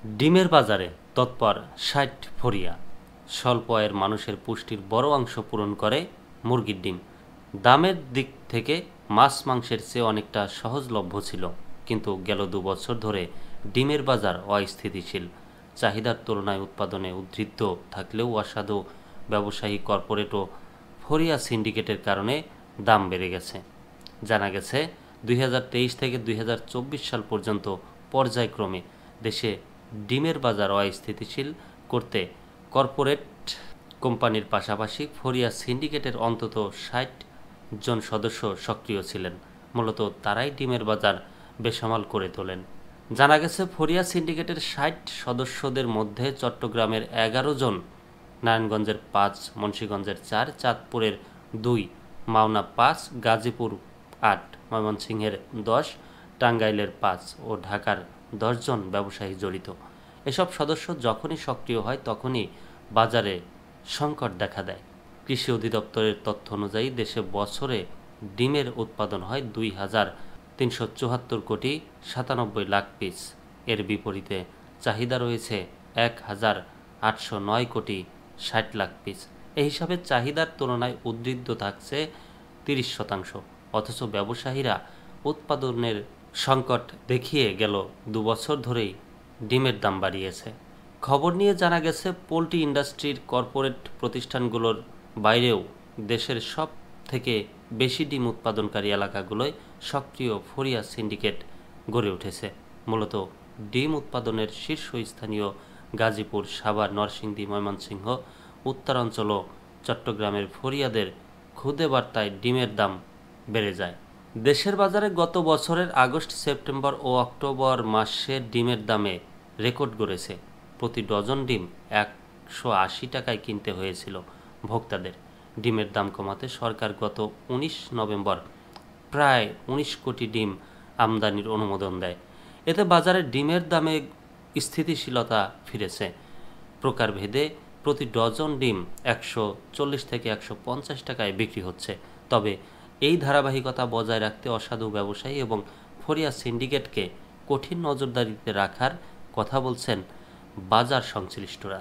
ডিমের বাজারে তৎপর ৬০ ফরিয়া। স্বল্প আয়ের মানুষের পুষ্টির বড় অংশ পূরণ করে মুরগির ডিম। দামের দিক থেকে মাছ মাংসের চেয়ে অনেকটা সহজলভ্য ছিল, কিন্তু গেল ২ বছর ধরে ডিমের বাজার অস্থিতিশীল। চাহিদার তুলনায় উৎপাদনে উদ্বৃত্ত থাকলেও অসাধু ব্যবসায়ী, কর্পোরেট ও ফরিয়া সিন্ডিকেটের কারণে দাম বেড়ে গেছে। জানা গেছে ২০২৩ থেকে ২০২৪ সাল পর্যন্ত পর্যায়ক্রমে দেশে ডিমের বাজার অস্থিতিশীল করতে কর্পোরেট কোম্পানির পাশাপাশি ফরিয়া সিন্ডিকেটের অন্তত ৬০ জন সদস্য সক্রিয় ছিলেন। মূলত তারাই ডিমের বাজার বেসামাল করে তোলেন। জানা গেছে ফরিয়া সিন্ডিকেটের ৬০ সদস্যদের মধ্যে চট্টগ্রামের ১১ জন, নারায়ণগঞ্জের ৫, মুন্সিগঞ্জের ৪, চাঁদপুরের ২, মাওনা ৫, গাজীপুর ৮, ময়মনসিংহের ১০, টাঙ্গাইলের ৫ ও ঢাকার ১০ জন ব্যবসায়ী জড়িত। এসব সদস্য যখনই সক্রিয় হয় তখনই বাজারে সংকট দেখা দেয়। কৃষি অধিদপ্তরের তথ্য অনুযায়ী দেশে বছরে ডিমের উৎপাদন হয় ২,৩৭৪ কোটি ৯৭ লাখ পিস। এর বিপরীতে চাহিদা রয়েছে ১,৮০৯ কোটি ৬০ লাখ পিস। এই হিসাবে চাহিদার তুলনায় উদ্বৃত্ত থাকছে ৩০%। অথচ ব্যবসায়ীরা উৎপাদনের সংকট দেখিয়ে গেল ২ বছর ধরেই ডিমের দাম বাড়িয়েছে। খবর নিয়ে জানা গেছে পোলট্রি ইন্ডাস্ট্রির কর্পোরেট প্রতিষ্ঠানগুলোর বাইরেও দেশের সব থেকে বেশি ডিম উৎপাদনকারী এলাকাগুলোয় সক্রিয় ফরিয়া সিন্ডিকেট গড়ে উঠেছে। মূলত ডিম উৎপাদনের শীর্ষস্থানীয় গাজীপুর, সাভার, নরসিংদী, ময়মনসিংহ, উত্তরাঞ্চল ও চট্টগ্রামের ফরিয়াদের খুদে বার্তায় ডিমের দাম বেড়ে যায়। দেশের বাজারে গত বছরের আগস্ট, সেপ্টেম্বর ও অক্টোবর মাসে ডিমের দামে রেকর্ড গড়েছে। প্রতি ডজন ডিম ১৮০ টাকায় কিনতে হয়েছিল ভোক্তাদের। ডিমের দাম কমাতে সরকার গত ১৯ নভেম্বর প্রায় ১৯ কোটি ডিম আমদানির অনুমোদন দেয়। এতে বাজারে ডিমের দামে স্থিতিশীলতা ফিরেছে। প্রকারভেদে প্রতি ডজন ডিম ১৪০ থেকে ১৫০ টাকায় বিক্রি হচ্ছে। তবে এই ধারাবাহিকতা বজায় রাখতে অসাধু ব্যবসায়ী এবং ফরিয়া সিন্ডিকেটকে কঠিন নজরদারিতে রাখার কথা বলছেন বাজার সংশ্লিষ্টরা।